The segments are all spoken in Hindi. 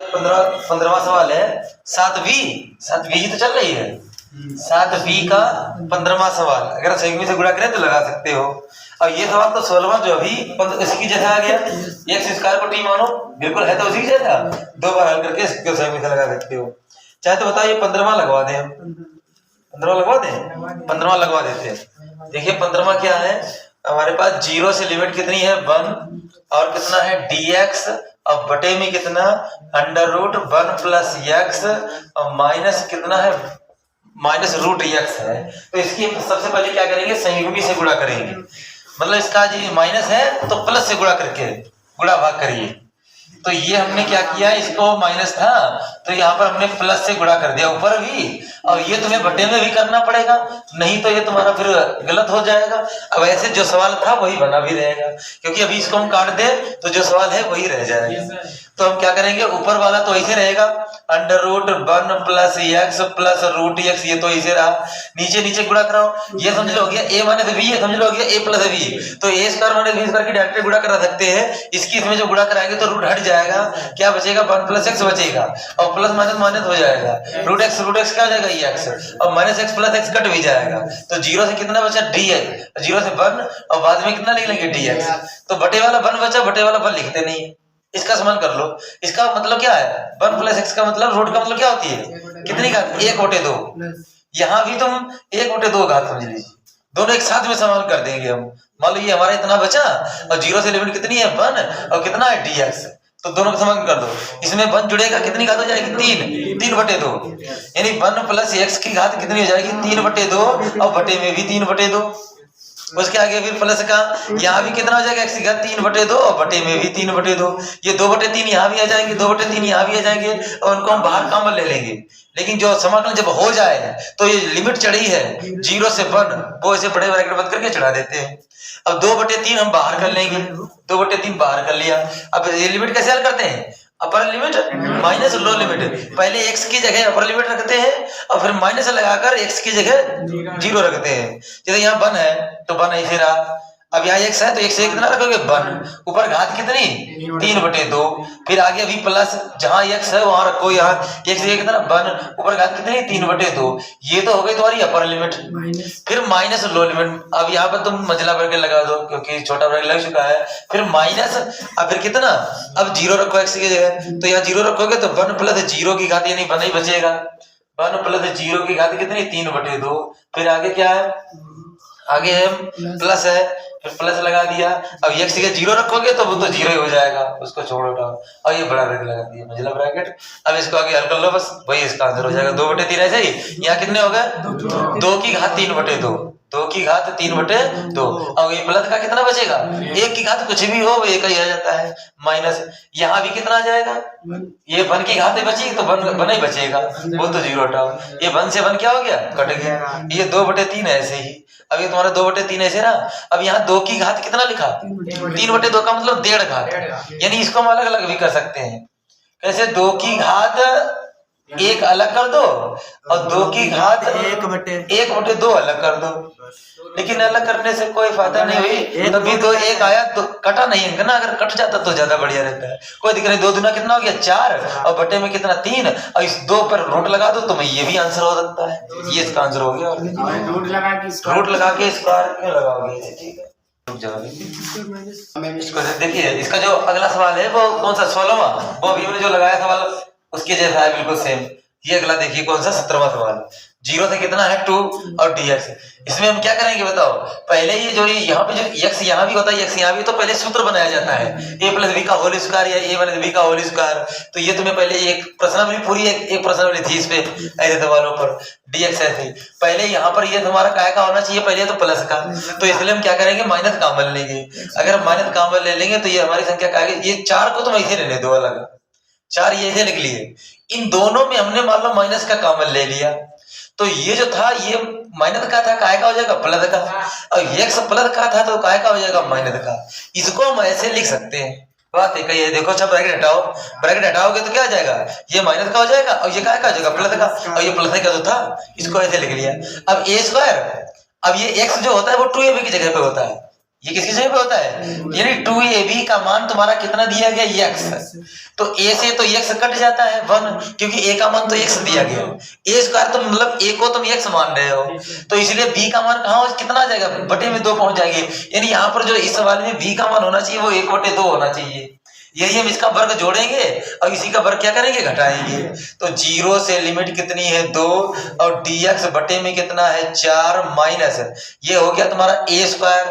15वां सवाल है 7b तो चल रही है 7b का 15वां सवाल। अगर सेगमी से गुणा करें तो लगा सकते हो। अब ये सवाल तो 16वां जो अभी इसकी जगह आ गया, एक्स स्क्वायर को टी मानो, बिल्कुल है तो उसी की जगह, दो बार हल करके इसको सेगमी से लगा सकते हो। चाहे तो बताओ ये 15वां लगवा दें, 15वां लगवा दें, 15वां लगवा देते हैं। देखिए 15वां क्या है, हमारे पास 0 से लिमिट कितनी है 1 और कितना है dx और बटे में कितना √1 प्लस x और माइनस कितना है माइनस √x है। तो इसकी सबसे पहले क्या करेंगे, संयुग्मी से गुणा करेंगे। मतलब इसका जी माइनस है तो प्लस से गुणा करके गुणा भाग करिए। तो ये हमने क्या किया, इसको माइनस था तो यहाँ पर हमने प्लस से गुणा कर दिया ऊपर भी, और ये तुम्हें बटे में भी करना पड़ेगा, नहीं तो ये तुम्हारा फिर गलत हो जाएगा। अब ऐसे जो सवाल था वही बना भी रहेगा, क्योंकि अभी इसको हम काट दे तो जो सवाल है वही रह जाएगा। तो हम क्या करेंगे, ऊपर वाला तो ऐसे रहेगा √1 प्लस x प्लस √x, ये तो ऐसे रहा। नीचे नीचे गुणा कराओ, ये समझ लो हो गया a माइनस b, ये समझ लो हो गया a प्लस b। तो a square minus b square की डायरेक्ट गुणा करा सकते हैं। इसकी इसमें जो गुणा कराएंगे तो रूट हट जाएगा, क्या बचेगा 1 प्लस x बचेगा, और प्लस माइनस माइनस हो जाएगा, √x क्या हो जाएगा ये x, और minus x plus x cut भी जाएगा। तो 0 से कितना बचा dx, 0 से 1 और बाद में कितना लिख लेंगे dx। तो बटे वाला 1 बचा, बटे वाला 1 लिखते नहीं। इसका समान कर लो। इसका मतलब क्या है, 1 प्लस x का मतलब रूट का मतलब क्या होती है, कितनी घात 1/2। यहाँ भी तुम 1/2 घात समझ लीजिए, दोनों एक साथ में समान कर देंगे हम। मान लो ये हमारा इतना बचा और 0 से लिमिट कितनी है 1 और कितना है dx, तो दोनों को समान कर दो। इसमें 1 जुड़ेगा, कितनी घात हो जाएगी 3/2, यानी 1 प्लस x की घात कितनी हो जाएगी 3/2 और बटे में भी 3/2। उसके आगे फिर प्लस का, यहाँ भी कितना हो जाएगा x की घात 3/2 और बटे में भी 3/2। ये 2/3 यहाँ भी आ जाएंगे, 2/3 यहाँ भी आ जाएंगे, और उनको हम बाहर कॉमन ले लेंगे। लेकिन जो समाकलन जब हो जाए तो ये लिमिट चढ़ी है 0 से 1, वो इसे बड़े ब्रैकेट बंद करके चढ़ा देते हैं। अब 2/3 हम बाहर कर लेंगे, 2/3 बाहर कर लिया। अब ये लिमिट कैसे हल करते हैं, upper limit minus low limit, पहले x की जगह अपर लिमिट रखते हैं और फिर माइनस लगाकर x की जगह 0 रखते हैं। जैसे यहाँ 1 है तो 1 ऐसे रहा, अब यहाँ x है तो x से कितना रखोगे 1, ऊपर घात कितनी 3/2, फिर आगे अभी प्लस, जहाँ x है वहां रखो, यहाँ x से कितना 1, ऊपर घात कितनी 3/2। ये तो हो गई तुम्हारी अपर लिमिट। फिर माइनस लो लिमिट, अब यहाँ पर तुम मंझला ब्रैकेट लगा दो क्योंकि छोटा ब्रैकेट लग चुका है, फिर माइनस, अब फिर कितना, अब 0 रखो x की जगह, तो यहाँ 0 रखोगे तो 1 प्लस 0 की घात यानी 1 ही बचेगा, 1 प्लस 0 की घात कितनी 3/2। फिर आगे क्या है, आगे है प्लस है, फिर प्लस लगा दिया। अब x की 0 रखोगे तो वो तो 0 ही हो जाएगा, उसको छोड़ो हटाओ, और ये बड़ा ब्रैकेट लगा दिया मंझला ब्रैकेट। अब इसको आगे हल कर लो, बस वही इसका आंसर हो जाएगा 2/3। ऐसे ही यहाँ कितने हो गए 2 की घात 3/2, 2 की घात 3/2। अब ये प्लस का कितना बचेगा, 1 की घात कुछ भी हो वो 1 ही आ जाता है, माइनस यहाँ भी कितना आ जाएगा, ये 1 की घात बची तो 1 ही बचेगा, वो तो 0 हटाओ, ये 1 से 1 क्या हो गया कट गया, ये 2/3 ऐसे ही। अब ये तुम्हारा 2/3 ऐसे ना। अब यहाँ 2 की घात कितना लिखा 3/2 का मतलब 1.5 घात, यानी इसको हम अलग अलग भी कर सकते हैं। कैसे, 2 की घात 1 अलग कर दो और 2 की घात 1/2 अलग कर दो। लेकिन अलग करने से कोई फायदा नहीं हुई, तभी तो 1 आया तो कटा नहीं है ना, अगर कट जाता तो ज्यादा बढ़िया रहता है। कोई दिक्कत नहीं, 2 दूना कितना हो गया 4 और बटे में कितना 3, और इस 2 पर रूट लगा दो तो मैं ये भी आंसर हो सकता है, ये इसका आंसर हो गया। रूट लगा के स्क्वायर क्यों लगाओगे, ठीक है। इसको देखिए, इसका जो अगला सवाल है वो कौन सा 16वां, वो अभी हमने जो लगाया सवाल उसके जैसा है बिल्कुल सेम। ये अगला देखिए कौन सा 17वां सवाल, 0 से कितना है 2 और dx। इसमें हम क्या करेंगे बताओ, पहले ये जो यहाँ पे जो x यहाँ भी होता है x यहाँ भी, तो पहले सूत्र बनाया जाता है a प्लस b का होल स्क्वायर या a माइनस b का होल स्क्वायर। तो ये तुम्हें पहले एक प्रश्नावली पूरी एक प्रश्नावली थी इस पे ऐसे सवालों पर dx ऐसे। पहले यहाँ पर ये तुम्हारा काय का होना चाहिए पहले तो प्लस का, तो इसलिए हम क्या करेंगे माइनस कॉमन लेंगे। अगर हम माइनस कॉमन ले लेंगे तो ये हमारी संख्या क्या है, ये 4 को तुम ऐसे ले ले दो अलग, 4 ये ऐसे लिख लिए, इन दोनों में हमने मान लो माइनस का कॉमन ले लिया, तो ये जो था ये माइनस का था, काय का हो जाएगा प्लस का, और x प्लस का था तो काय का हो जाएगा माइनस का। इसको हम ऐसे लिख सकते हैं, बात है कही है। देखो अच्छा ब्रैकेट हटाओ, ब्रैकेट हटाओगे तो क्या आ जाएगा, ये माइनस का हो जाएगा और ये काय का हो जाएगा प्लस का, और ये प्लस का जो था इसको ऐसे लिख लिया। अब a स्क्वायर, अब ये x जो होता है वो 2ab की जगह पे होता है, ये किसकी जगह पे होता है, यानी 2ab का मान तुम्हारा कितना दिया गया x, तो a से तो x कट जाता है 1, क्योंकि a का मान तो x दिया गया, a स्क्वायर तो मतलब a को तुम x मान रहे हो, तो इसलिए b का मान कहाँ कितना आ जाएगा, बटे में 2 पहुंच जाएगी। यानी यहाँ पर जो इस सवाल में b का मान होना चाहिए वो 1/2 होना चाहिए। यही हम इसका वर्ग जोड़ेंगे और इसी का वर्ग क्या करेंगे, घटाएंगे। तो 0 से लिमिट कितनी है 2 और dx बटे में कितना है 4 माइनस ये हो गया तुम्हारा a स्क्वायर,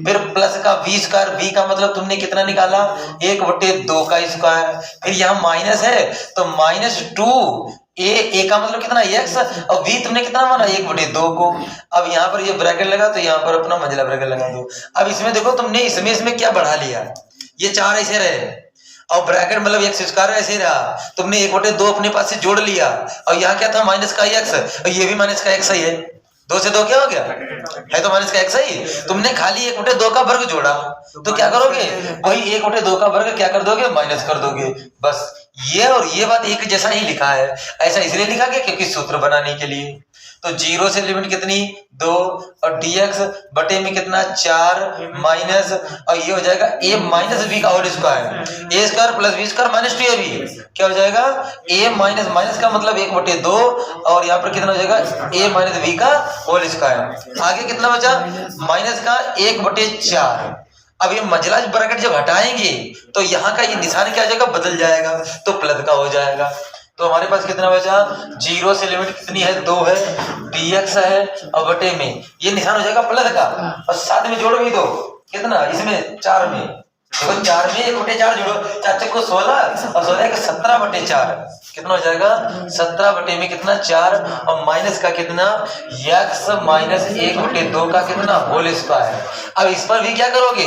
फिर प्लस का v स्क्वायर, v का मतलब तुमने कितना निकाला 1/2 का स्क्वायर, फिर यहाँ माइनस है तो -2 a का मतलब कितना x और v तुमने कितना माना 1/2 को। अब यहाँ पर ये ब्रैकेट लगा तो यहाँ पर अपना मंझला ब्रैकेट लगा दो। अब इसमें देखो तुमने इसमें क्या बढ़ा लिया, ये 4 ऐसे रहे और ब्रैकेट मतलब x स्क्वायर ऐसे रहा, तुमने 1/2 अपने पास से जोड़ लिया और यहाँ क्या था माइनस का x और ये भी माइनस का x ही है, 2 से 2 क्या हो गया है तो माइनस का x ही। तुमने खाली 1/2 का वर्ग जोड़ा तो क्या करोगे, वही 1/2 का वर्ग क्या कर दोगे, माइनस कर दोगे। बस ये और ये बात एक जैसा ही लिखा है, ऐसा इसलिए लिखा गया क्योंकि सूत्र बनाने के लिए। तो 0 से लिमिट कितनी 2 और dx बटे में कितना 4 माइनस और ये हो जाएगा a माइनस v का whole square, a square plus v square minus 2ab क्या हो जाएगा a माइनस माइनस का मतलब 1/2 और यहाँ पर कितना हो जाएगा a माइनस v का होल स्क्वायर। आगे कितना बचा माइनस का 1/4। अब ये मंझला ब्रैकेट जब हटाएंगे तो यहाँ का ये निशान क्या हो जाएगा, बदल जाएगा तो प्लस का हो जाएगा। तो हमारे पास कितना बचा 0 से लिमिट कितनी है 2 है, dx है और बटे में ये निशान हो जाएगा प्लस का और साथ में जोड़ भी दो कितना इसमें 4 में, देखो 4 में 1/4 जोड़ो, 4 को 16 और 16 का 17/4 कितना हो जाएगा 17 बटे में कितना 4 और माइनस का कितना x माइनस 1/2 का कितना होल स्क्वायर। अब इस पर भी क्या करोगे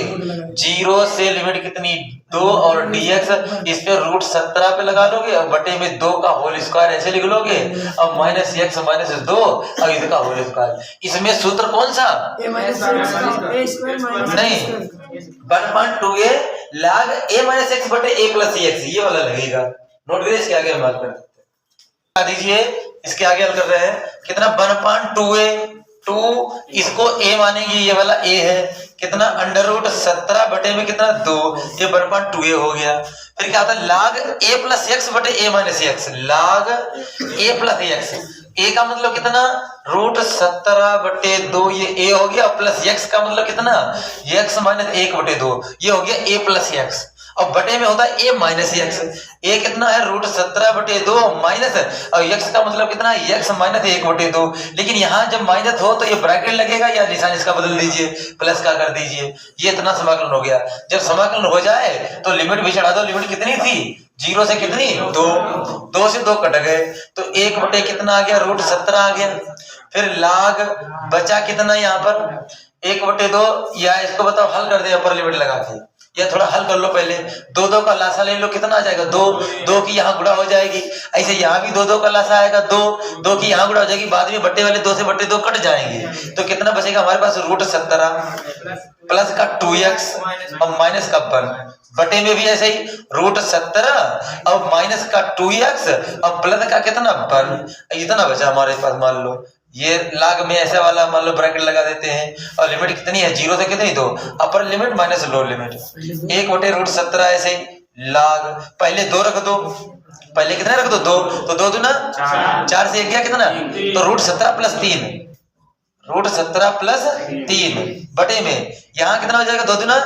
0 से लिमिट कितनी 2 और dx इस पे √17 पे लगा लोगे और बटे में 2 का होल स्क्वायर ऐसे लिख लोगे और माइनस x माइनस 2 और इसका होल स्क्वायर। इसमें सूत्र कौन सा नहीं 1.2a log a minus x बटे a प्लस x ये वाला लगेगा। नोट करिए इसके आगे हम बात करते हैं। दीजिए इसके आगे हल कर रहे हैं कितना 1.2a 2 इसको a मानेंगे ये वाला a है कितना √17 बटे में कितना 2 ये 1.2a हो गया। फिर क्या आता है log a प्लस x बटे a minus x log a plus x a का मतलब कितना √17 बटे 2 ये a हो गया प्लस x का मतलब कितना x माइनस 1/2 ये हो गया a प्लस x और बटे में होता है a माइनस x। a कितना है √17 बटे 2 माइनस और x का मतलब कितना है x माइनस 1/2। लेकिन यहाँ जब माइनस हो तो ये ब्रैकेट लगेगा या निशान इसका बदल दीजिए प्लस का कर दीजिए। ये इतना समाकलन हो गया। जब समाकलन हो जाए तो लिमिट भी चढ़ा दो। लिमिट कितनी थी 0 से कितनी 2 से 2 कट गए तो 1 बटे कितना आ गया √17 आ गया। फिर log बचा कितना यहाँ पर 1/2 या इसको बताओ हल कर दे अपर लिमिट लगा के या थोड़ा हल कर लो पहले 2 का लासा ले लो कितना आ जाएगा 2 की यहाँ गुणा हो जाएगी। ऐसे यहाँ भी 2 का लासा आएगा 2 की यहाँ गुणा हो जाएगी। बाद में बट्टे वाले 2 से बट्टे 2 कट जाएंगे तो कितना बचेगा हमारे पास √17 प्लस का 2x और माइनस का 1 बटे में भी ऐसे ही √17 और माइनस का 2x और प्लस का कितना 1 इतना बचा हमारे पास। मान लो ये log में ऐसे वाला मान लो ब्रैकेट लगा देते हैं और लिमिट कितनी है 0 से कितनी 2 upper limit minus lower limit 1/√17 ऐसे log पहले 2 रख दो पहले कितना रख दो 2 तो 2 दूना 4 से 1 गया कितना तो √17 प्लस 3 √17 प्लस 3 बटे में यहाँ कितना हो जाएगा 2 दूना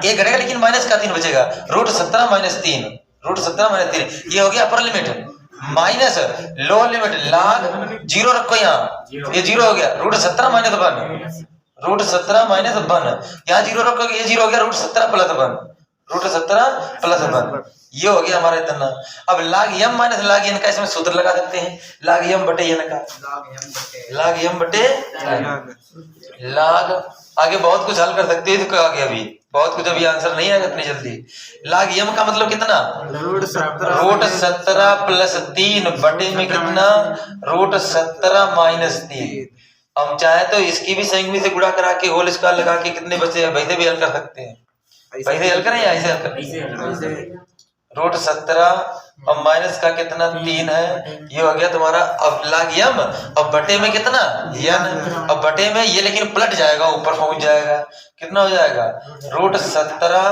1 घटेगा लेकिन माइनस का 3 बचेगा √17 माइनस 3 √17 माइनस 3 ये हो गया upper limit minus lower limit log 0 रखो यहाँ ये 0 हो गया √17 माइनस 1 √17 माइनस 1 यहाँ 0 रखोगे ये 0 हो गया √17 प्लस 1 √17 प्लस 1 ये हो गया हमारा इतना। अब log m minus log n का इसमें सूत्र लगा सकते हैं log m बटे n का log m बटे log आगे बहुत कुछ हल कर सकते हैं। तो आगे अभी बहुत कुछ अभी आंसर नहीं आएगा इतनी जल्दी। log m का मतलब कितना √17 प्लस 3 बटे में कितना √17 माइनस 3। हम चाहे तो इसकी भी संयुग्मी से गुणा करा के होल स्क्वायर लगा के कितने बचे वैसे भी हल कर सकते हैं। वैसे हल करें या ऐसे हल करें रूट 17 और माइनस का कितना 3 है, ये हो गया तुम्हारा। अब लाग यम, अब बटे में कितना यन, अब बटे में ये लेकिन पलट जाएगा, ऊपर पहुंच जाएगा, कितना हो जाएगा रूट 17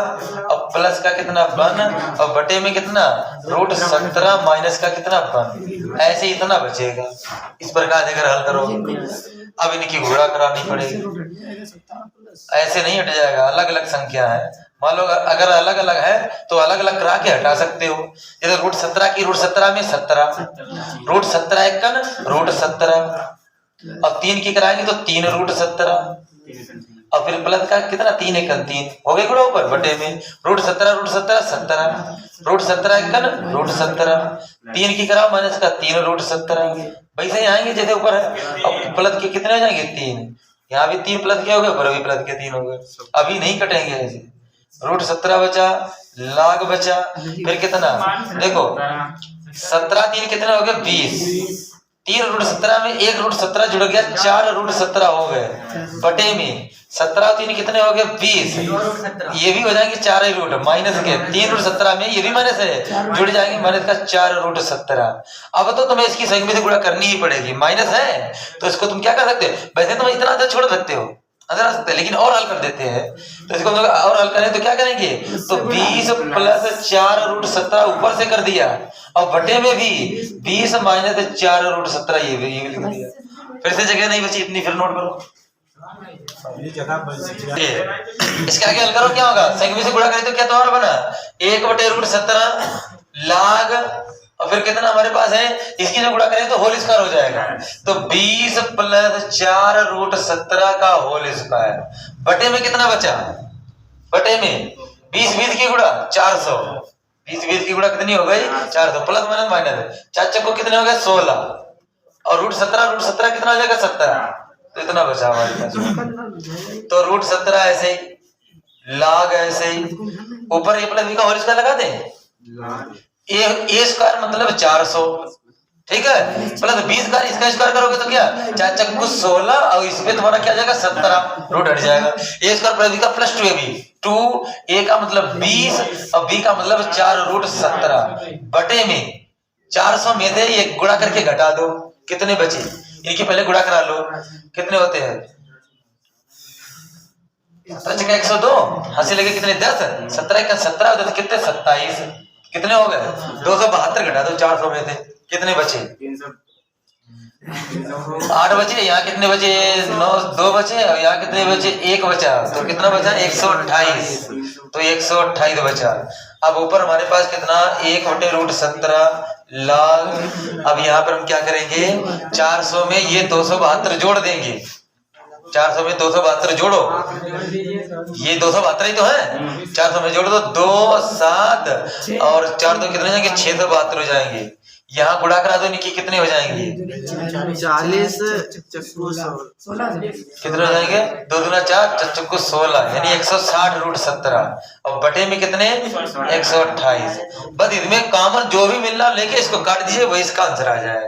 और प्लस का कितना 1 और बटे में कितना रूट 17 माइनस का कितना 1। ऐसे इतना बचेगा। इस प्रकार अगर हल करो, अब इनकी गुणा करानी पड़ेगी, ऐसे नहीं हट जाएगा। अलग अलग संख्या है, मान लो अगर अलग अलग है तो अलग अलग करा के हटा सकते हो। जैसे रूट 17 की रूट 17 में 17, रूट 17 एकन रूट 17 और 3 की कराएंगे तो 3 रूट 17 और फिर प्लस का कितना 3 एकन 3 हो गए गुणा ऊपर बटे में रूट 17 17 रूट 17 एकन रूट 17, 3 की कराओ माइनस का 3 रूट 17, वैसे ही आएंगे जैसे ऊपर है। अब प्लस के कितने हो जाएंगे 3, यहाँ भी 3 प्लस के हो गए, ऊपर भी प्लस के 3 हो गए, अभी नहीं कटेंगे ऐसे। रूट 17 बचा, लाग बचा, फिर कितना देखो 17 3 कितने हो गए 20, 3 रूट 17 में 1 रूट 17 जुड़ गया, 4 रूट 17 हो गए बटे में 17 3 कितने हो गए 20, ये भी हो जाएंगे 4 ही रूट माइनस के 3 रूट 17 में ये भी माइनस है, जुड़ जाएंगे माइनस का 4 रूट 17। अब तो तुम्हें इसकी संख्या से गुणा करनी ही पड़ेगी, माइनस है तो इसको तुम क्या कर सकते हो, वैसे तुम इतना आंसर छोड़ सकते हो, आंसर आ सकते हैं, लेकिन और हल कर देते हैं। तो इसको और हल करें तो क्या करेंगे, तो 20 प्लस 4 रूट 17 ऊपर से कर दिया और बटे में भी 20 माइनस 4 रूट 17 ये भी लिख दिया। फिर से जगह नहीं बची इतनी, फिर नोट करो इसके आगे हल करो क्या होगा, संख्या से गुणा करें तो क्या तुम्हारा बना 1 बटे रूट 17 लाग और फिर कितना हमारे पास है, इसकी जो गुणा करें तो होल स्क्वायर हो जाएगा, तो 20 प्लस 4 रूट 17 का होल स्क्वायर बटे में कितना बचा, बटे में 20 20 की गुणा 400, 20 20 की गुणा कितनी हो गई 400 प्लस माइनस माइनस 4 चक्को कितने हो गए 16 और रूट 17 कितना हो जाएगा 17, तो इतना बचा हमारे पास। तो रूट 17 ऐसे ही, लाग ऐसे ही, ऊपर ए प्लस बी का होल स्क्वायर लगा दें, ए स्क्वायर मतलब 400, ठीक है, प्लस 20 का इसका स्क्वायर करोगे तो क्या 4 चक्कू 16 और इस पे तुम्हारा क्या जाएगा 17, रूट हट जाएगा। ए स्क्वायर प्लस बी का प्लस 2 है, 2 ए का मतलब 20 और बी का मतलब 4 रूट 17 बटे में 400 में से ये गुणा करके घटा दो, कितने बचे, इनकी पहले गुणा करा लो, कितने होते हैं 102, हंसी लगे कितने 10, 17 का 17 10 कितने 27, कितने हो गए 272 घटा दो 400 में से, कितने बचे 8 बचे, यहाँ कितने बचे 9 2 बचे और यहाँ कितने बचे 1 बचा, तो कितना बचा 128, तो 128 बचा। अब ऊपर हमारे पास कितना 1 बटे रूट 17 लाग, अब यहाँ पर हम क्या करेंगे 400 में ये 272 जोड़ देंगे, 400 में 272 जोड़ो, ये 272 ही तो है, 400 में जोड़ दो 2 7 और 4 2 कितने जाएंगे 672 हो जाएंगे। यहाँ गुणा करा दो इनकी कितने हो जाएंगे 40 चक्कू 16 कितने हो जाएंगे 2 दूना 4 चक्कू 16 यानी 160 रूट 17 और बटे में कितने 128। बस इसमें कॉमन जो भी मिल रहा लेके इसको काट दीजिए वही इसका आंसर आ जाएगा।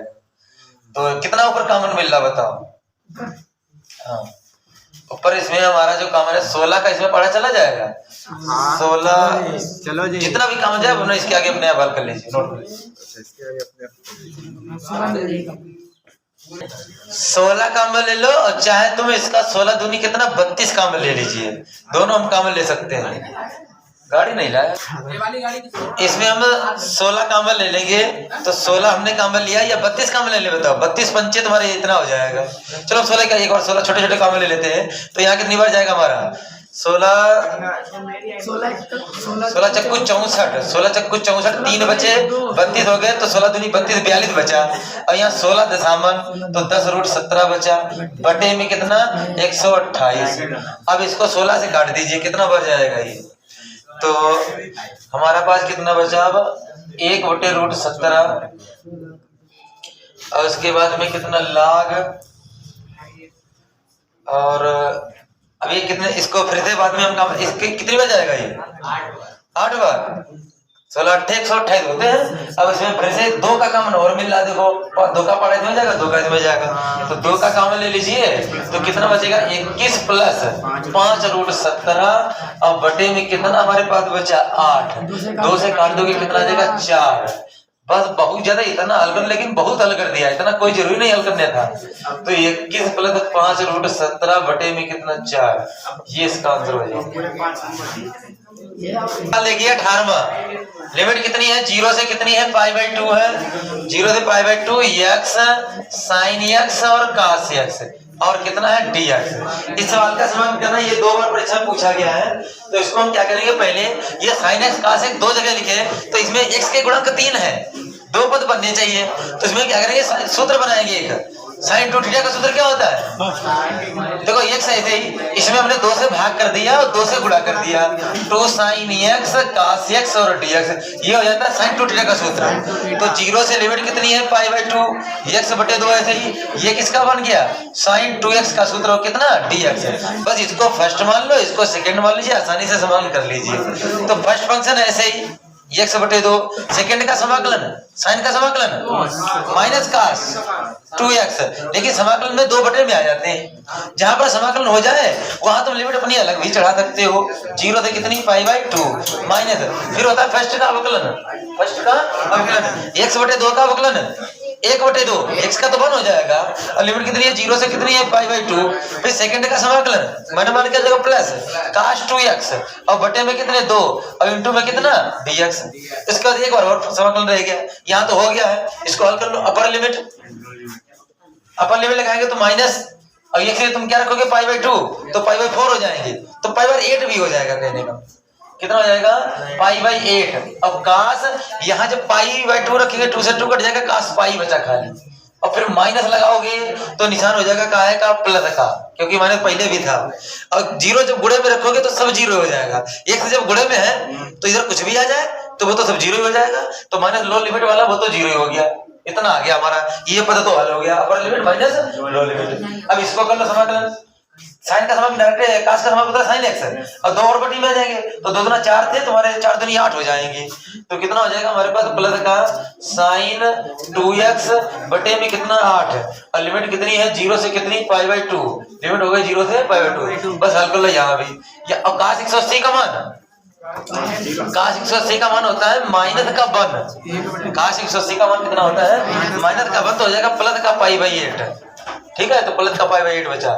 तो कितना ऊपर कॉमन मिल रहा बताओ, हाँ ऊपर इसमें हमारा जो कॉमन है 16 का इसमें पढ़ा चला जाएगा, 16 चलो जी, जितना भी काम जाए अपने इसके आगे अपने आप हल कर लीजिए, नोट कर लीजिए। 16 कामल ले लो और चाहे तुम इसका 16 दूनी कितना 32 कामल ले लीजिए, दोनों हम कामल ले सकते हैं। गाड़ी नहीं लाया, इसमें हम 16 कामल ले लेंगे तो 16 हमने कामल लिया या 32 कामल ले ले बताओ, 32 पंचे तुम्हारे इतना हो जाएगा। चलो 16 का एक बार 16 छोटे छोटे कामल ले लेते हैं तो यहाँ कितनी बार जाएगा हमारा 16 चक्कू 64, 16 चक्कू 64 3 बचे 32 हो गए तो 16 दूनी 32 42 बचा और यहाँ 16 दशामन तो 10 रूट 17 बचा बटे में कितना 128। अब इसको 16 से काट दीजिए कितना बच जाएगा ये, तो हमारा पास कितना बचा अब 1 बटे रूट 17 और उसके बाद में कितना लाग और अब ये कितने इसको फिर से बाद में हम काम इसके कितनी बार जाएगा ये 8 बार 16 8 128 होते हैं। अब इसमें फिर से 2 का कॉमन और मिल रहा है, देखो, और 2 का पढ़ा इसमें जाएगा, 2 का इसमें जाएगा, तो 2 का कॉमन ले लीजिए, तो कितना बचेगा 21 प्लस 5√17 अब बटे में कितना हमारे पास बचा 8, 2 से काट दोगे कितना आ जाएगा 4। बस बहुत ज्यादा इतना हल कर, लेकिन बहुत हल कर दिया, इतना कोई जरूरी नहीं हल करने था। तो 21 प्लस 5√17 बटे में कितना 4, ये इसका आंसर हो जाएगा। ले गया 18वां, लिमिट कितनी है 0 से कितनी है π/2 है, 0 से π/2 x sin x और cos x और कितना है dx। इस सवाल का समाधान करना, ये 2 बार परीक्षा में पूछा गया है, तो इसको हम क्या करेंगे, पहले ये sin x cos x 2 जगह लिखे, तो इसमें x के गुणक 3 है, 2 पद बनने चाहिए, तो इसमें क्या करेंगे सूत्र बनाएंगे एक sin 2 थीटा का सूत्र क्या होता है, देखो x ऐसे ही, इसमें हमने 2 से भाग कर दिया और 2 से गुणा कर दिया, 2 sin x cos x और dx, ये हो जाता है sin 2 थीटा का सूत्र। तो 0 से लिमिट कितनी है π/2 x/2 ऐसे ही, ये किसका बन गया sin 2x का सूत्र हो कितना dx है। बस इसको फर्स्ट मान लो, इसको सेकंड मान लीजिए, आसानी से समाधान कर लीजिए। तो फर्स्ट फंक्शन ऐसे ही x/2, सेकंड का समाकलन साइन का समाकलन माइनस cos 2x, लेकिन समाकलन में 2 बटे में आ जाते हैं, जहां पर समाकलन हो जाए वहां तुम लिमिट अपनी अलग भी चढ़ा सकते हो, 0 से कितनी π/2 माइनस, फिर होता है फर्स्ट का अवकलन, x/2 का अवकलन 1/2, x का तो 1 हो जाएगा, और लिमिट कितनी है 0 से कितनी है π/2, फिर सेकंड का समाकलन मैंने मान के जगह प्लस cos 2x और बटे में कितने 2 और इंटू में कितना dx। इसके बाद एक बार और समाकलन रह गया, यहाँ तो हो गया है, इसको हल कर लो। अपर लिमिट लगाएंगे तो माइनस, और ये से तुम क्या रखोगे π/2, तो π/4 हो जाएंगे, तो π/8 भी हो जाएगा, कहने का कितना हो जाएगा π/8। अब cos यहाँ जब π/2 रखेंगे 2 से 2 कट जाएगा, cos पाई बचा खाली, और फिर माइनस लगाओगे तो निशान हो जाएगा काहे का प्लस का, क्योंकि माइनस पहले भी था, और 0 जब गुणे में रखोगे तो सब 0 हो जाएगा, एक से जब गुणे में है तो इधर कुछ भी आ जाए तो वो तो सब 0 हो जाएगा, तो माइनस लो लिमिट वाला वो तो 0 हो गया, इतना आ गया हमारा, ये पद तो हल हो गया, upper limit minus low limit. अब इसको कर लो समाकलन, साइन का समाकलन डायरेक्ट है, cos का समाकलन sin x और 2 और बटी में आ जाएंगे, तो 2 दूना 4 थे, तुम्हारे 4 दूनी 8 हो जाएंगे, तो कितना हो जाएगा हमारे पास प्लस का sin 2x बटे में कितना 8, और लिमिट कितनी है 0 से कितनी π/2, लिमिट हो गई 0 से π/2। बस हल कर लो यहाँ भी, या और cos 180 का मान, cos 180 का मान होता है माइनस का 1, cos 180 का मान कितना होता है माइनस का 1, तो हो जाएगा प्लस का π/8, ठीक है, तो प्लस का π/8 बचा।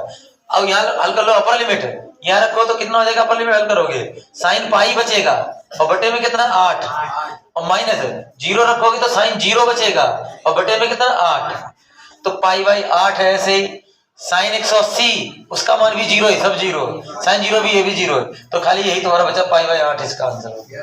अब यहाँ हल कर लो अपर लिमिट, यहाँ रखो तो कितना हो जाएगा अपर लिमिट हल करोगे, साइन पाई बचेगा और बटे में कितना 8, और माइनस 0 रखोगे तो साइन 0 बचेगा और बटे में कितना 8, तो π/8 है ऐसे ही। साइन 180 उसका मान भी 0 है, सब 0, साइन 0 भी ये भी 0 है, तो खाली यही तुम्हारा बचा π/8, इसका आंसर हो गया।